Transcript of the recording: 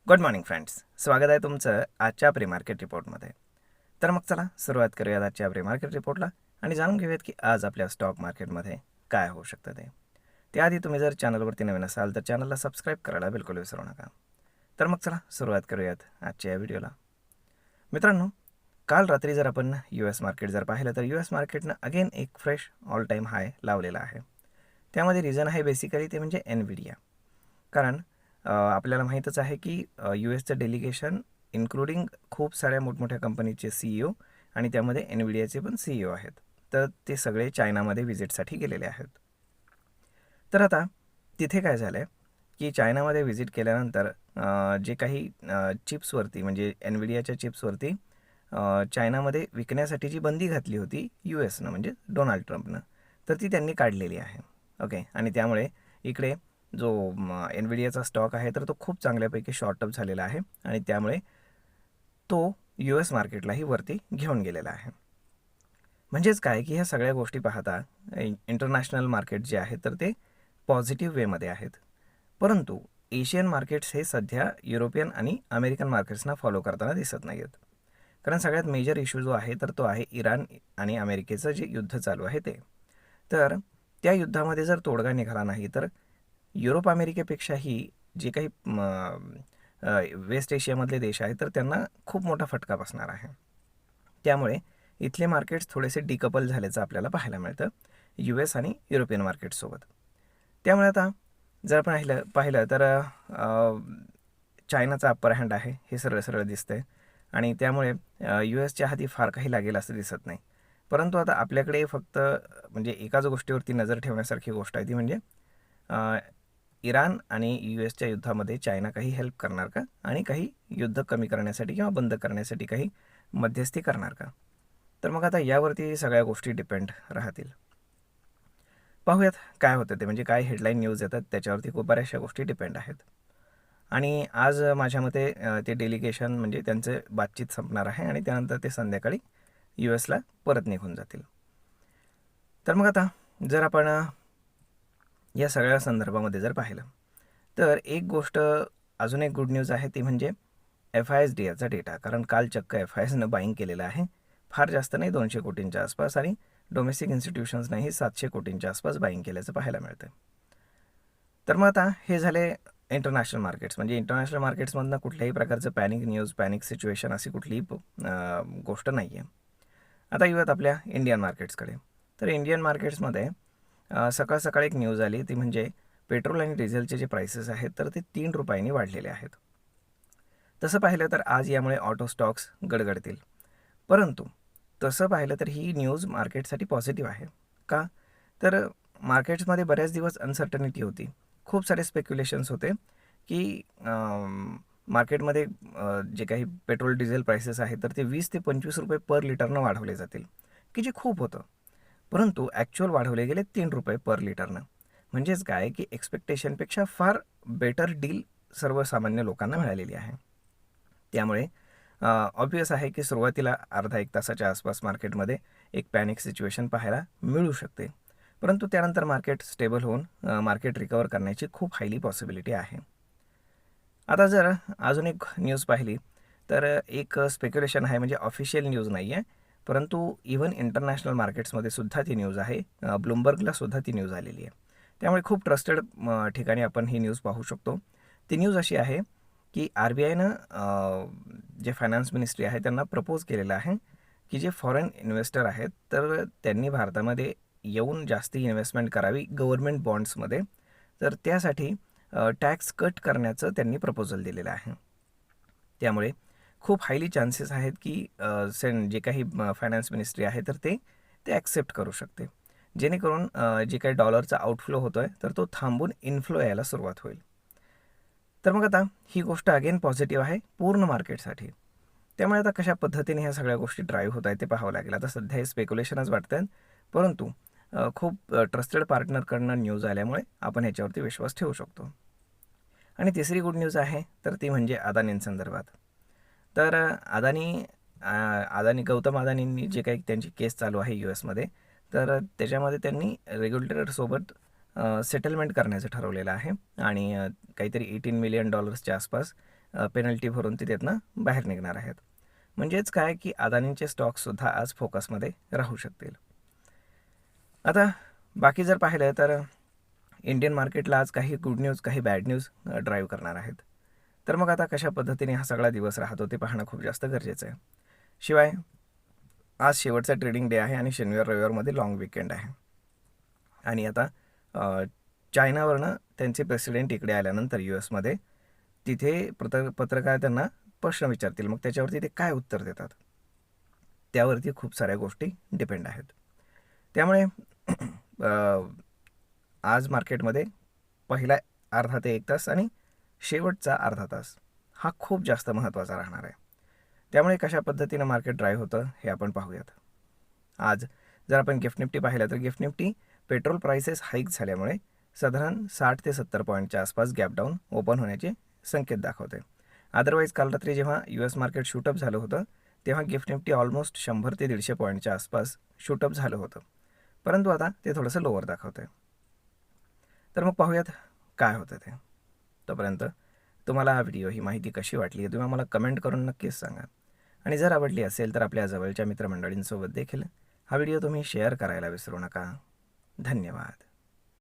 Good morning friends, स्वागत आहे तुमचं आजच्या प्री मार्केट रिपोर्टमध्ये. तर मग चला सुरुवात करूयात आजच्या प्री मार्केट रिपोर्टला आणि जाणून घेऊयात की आज आपल्या स्टॉक मार्केटमध्ये काय होऊ शकतं ते. त्याआधी तुम्ही जर चॅनलवरती नवीन असाल तर चॅनलला सबस्क्राईब करायला बिलकुल विसरू नका. तर मग चला सुरुवात करूयात आजच्या या व्हिडिओला. मित्रांनो, काल रात्री जर आपण US मार्केट जर पाहिलं तर US मार्केटनं अगेन एक फ्रेश ऑल टाईम हाय लावलेला आहे. त्यामध्ये रिझन आहे बेसिकली ते म्हणजे एनव्हिडिया. कारण आपल्याला माहीतच आहे की USचं डेलिगेशन इन्क्लुडिंग खूप साऱ्या मोठमोठ्या कंपनीचे CEO आणि त्यामध्ये एनव्हिडियाचे पण CEO आहेत. तर ते सगळे चायनामध्ये व्हिजिटसाठी गेलेले आहेत. तर आता तिथे काय झालं आहे की चायनामध्ये व्हिजिट केल्यानंतर जे काही चिप्सवरती म्हणजे एनव्हिडियाच्या चिप्सवरती चायनामध्ये विकण्यासाठी जी बंदी घातली होती USनं म्हणजे डोनाल्ड ट्रम्पनं, तर ती त्यांनी काढलेली आहे. ओके, आणि त्यामुळे इकडे जो एनव्हिडियाचा स्टॉक आहे तर तो खूप चांगल्यापैकी शॉर्टअप झालेला आहे आणि त्यामुळे तो US मार्केटलाही वरती घेऊन गेलेला आहे. म्हणजेच काय की ह्या सगळ्या गोष्टी पाहता इंटरनॅशनल मार्केट जे आहे तर ते पॉझिटिव्ह वेमध्ये आहेत. परंतु एशियन मार्केट्स हे सध्या युरोपियन आणि अमेरिकन मार्केट्सना फॉलो करताना दिसत नाही आहेत. कारण सगळ्यात मेजर इश्यू जो आहे तर तो आहे इराण आणि अमेरिकेचं जे युद्ध चालू आहे ते. तर त्या युद्धामध्ये जर तोडगा निघाला नाही तर युरोप अमेरिकेपेक्षाही जे काही वेस्ट एशियामधले देश आहेत तर त्यांना खूप मोठा फटका बसणार आहे. त्यामुळे इथले मार्केट्स थोडेसे डिकपल झाल्याचं आपल्याला पाहायला मिळतं US आणि युरोपियन मार्केटसोबत. त्यामुळे आता जर आपण पाहिलं तर चायनाचा अप्पर हँड आहे हे सरळ सरळ दिसतंय आणि त्यामुळे USच्या हाती फार काही लागेल असं दिसत नाही. परंतु आता आपल्याकडे फक्त म्हणजे एकाच गोष्टीवरती नजर ठेवण्यासारखी गोष्ट आहे ती म्हणजे इराण आणि USच्या युद्धामध्ये चायना काही हेल्प करणार का आणि काही युद्ध कमी करण्यासाठी किंवा बंद करण्यासाठी काही मध्यस्थी करणार का. तर मग आता यावरती सगळ्या गोष्टी डिपेंड राहतील. पाहूयात काय होतं ते, म्हणजे काय हेडलाईन न्यूज येतात त्याच्यावरती खूप बऱ्याचशा गोष्टी डिपेंड आहेत. आणि आज माझ्या मते ते डेलिगेशन म्हणजे त्यांचे बातचीत संपणार आहे आणि त्यानंतर ते संध्याकाळी USला परत निघून जातील. तर मग आता जर आपण या सगळ्या संदर्भामध्ये जर पाहिलं तर एक गोष्ट अजून एक गुड न्यूज आहे ती म्हणजे FISDAचा डेटा. कारण काल चक्क FISनं बाईंग केलेलं आहे. फार जास्त नाही, 200 कोटींच्या आसपास, आणि डोमेस्टिक इन्स्टिट्यूशन्सनेही 700 कोटींच्या आसपास बाईंग केल्याचं पाहायला मिळतं. तर मग आता हे झाले इंटरनॅशनल मार्केट्स. म्हणजे इंटरनॅशनल मार्केट्समधनं कुठल्याही प्रकारचं पॅनिक न्यूज, पॅनिक सिच्युएशन अशी कुठलीही गोष्ट नाही आहे. आता येऊयात आपल्या इंडियन मार्केट्सकडे. तर इंडियन मार्केट्समध्ये सकाळ सकाळी एक न्यूज आली ती म्हणजे पेट्रोल आणि डिझेलचे जे प्राइसेस आहेत तर ते 3 रुपयांनी वाढलेले आहेत. तसं पाहिलं तर आज यामुळे ऑटो स्टॉक्स गडगडतील. परंतु तसं पाहिलं तर ही न्यूज मार्केटसाठी पॉझिटिव्ह आहे. का? तर मार्केट्समध्ये बऱ्याच दिवस अनसर्टनिटी होती. खूप सारे स्पेक्युलेशन्स होते की मार्केटमध्ये जे काही पेट्रोल डिझेल प्राइसेस आहेत तर ते 20 ते 25 रुपये पर लिटरनं वाढवले जातील, की जे खूप होतं. परंतु ॲक्च्युअल वाढवले गेले 3 रुपये पर लिटरनं. म्हणजेच काय की एक्सपेक्टेशनपेक्षा फार बेटर डील सर्वसामान्य लोकांना मिळालेली आहे. त्यामुळे ऑब्वियस आहे की सुरुवातीला अर्धा एक तासाच्या आसपास मार्केटमध्ये एक पॅनिक सिच्युएशन पाहायला मिळू शकते. परंतु त्यानंतर मार्केट स्टेबल होऊन मार्केट रिकवर करण्याची खूप हायली पॉसिबिलिटी आहे. आता जर अजून एक न्यूज पाहिली तर एक स्पेक्युलेशन आहे, म्हणजे ऑफिशियल न्यूज नाही आहे, परंतु इव्हन इंटरनॅशनल मार्केट्समध्ये सुद्धा ती न्यूज आहे. ब्लूमबर्गला सुद्धा ती न्यूज आलेली आहे. त्यामुळे खूप ट्रस्टेड ठिकाणी आपण ही न्यूज पाहू शकतो. ती न्यूज अशी आहे की RBIनं जे फायनान्स मिनिस्ट्री आहे त्यांना प्रपोज केलेलं आहे की जे फॉरेन इन्व्हेस्टर आहेत तर त्यांनी भारतामध्ये येऊन जास्ती इन्व्हेस्टमेंट करावी गव्हर्नमेंट बॉन्ड्समध्ये. तर त्यासाठी टॅक्स कट करण्याचं त्यांनी प्रपोजल दिलेलं आहे. त्यामुळे खूप हायली चान्सेस आहेत की जे काही फायनान्स मिनिस्ट्री आहे तर ते ॲक्सेप्ट करू शकते, जेणेकरून जे काही डॉलरचा आउटफ्लो होतो आहे तर तो थांबून इनफ्लो यायला सुरुवात होईल. तर मग आता ही गोष्ट अगेन पॉझिटिव्ह आहे पूर्ण मार्केटसाठी. त्यामुळे आता कशा पद्धतीने ह्या सगळ्या गोष्टी ड्राईव्ह होत आहेत ते पाहावं लागेल. आता सध्या हे स्पेक्युलेशनच वाटत आहेत, परंतु खूप ट्रस्टेड पार्टनरकडनं न्यूज आल्यामुळे आपण ह्याच्यावरती विश्वास ठेवू शकतो. आणि तिसरी गुड न्यूज आहे तर ती म्हणजे अदानींसंदर्भात. तर गौतम अदानींनी जे काही त्यांची केस चालू आहे USमध्ये, तर त्याच्यामध्ये त्यांनी रेग्युलेटरसोबत सेटलमेंट करण्याचं ठरवलेलं आहे आणि काहीतरी $18 मिलियन आसपास पेनल्टी भरून ते त्यातनं बाहेर निघणार आहेत. म्हणजेच काय की अदानींचे स्टॉक्ससुद्धा आज फोकसमध्ये राहू शकतील. आता बाकी जर पाहिलं तर इंडियन मार्केटला आज काही गुड न्यूज काही बॅड न्यूज ड्राईव्ह करणार आहेत. तर मग आता कशा पद्धतीने हा सगळा दिवस राहतो ते पाहणं खूप जास्त गरजेचं आहे. शिवाय आज शेवटचा ट्रेडिंग डे आहे आणि शनिवार रविवारमध्ये लॉंग विकेंड आहे. आणि आता चायनावरनं त्यांचे प्रेसिडेंट इकडे आल्यानंतर US तिथे पत्रकार त्यांना प्रश्न विचारतील. मग त्याच्यावरती ते काय उत्तर देतात त्यावरती खूप साऱ्या गोष्टी डिपेंड आहेत. त्यामुळे आज मार्केटमध्ये पहिला अर्धा ते 1 तास आणि शेवटचा अर्धा तास हा खूप जास्त महत्त्वाचा राहणार आहे. त्यामुळे कशा पद्धतीनं मार्केट ड्राईव्ह होतं हे आपण पाहूयात. आज जर आपण गिफ्ट निफ्टी पाहिलं तर gift Nifty petrol prices hike झाल्यामुळे साधारण 60 ते 70 पॉईंटच्या आसपास गॅप डाऊन ओपन होण्याचे संकेत दाखवते. अदरवाईज काल रात्री जेव्हा US मार्केट शूटअप झालं होतं तेव्हा गिफ्ट निफ्टी ऑलमोस्ट 100 ते 150 पॉईंटच्या आसपास शूटअप झालं होतं. परंतु आता ते थोडंसं लोअर दाखवतं. तर मग पाहूयात काय होतं ते. तोपर्यंत तुम्हाला हा व्हिडिओ ही माहिती कशी वाटली तुम्ही आम्हाला कमेंट करून नक्कीच सांगा. आणि जर आवडली असेल तर आपल्या जवळच्या मित्रमंडळींसोबत देखील हा व्हिडिओ तुम्ही शेअर करायला विसरू नका. धन्यवाद.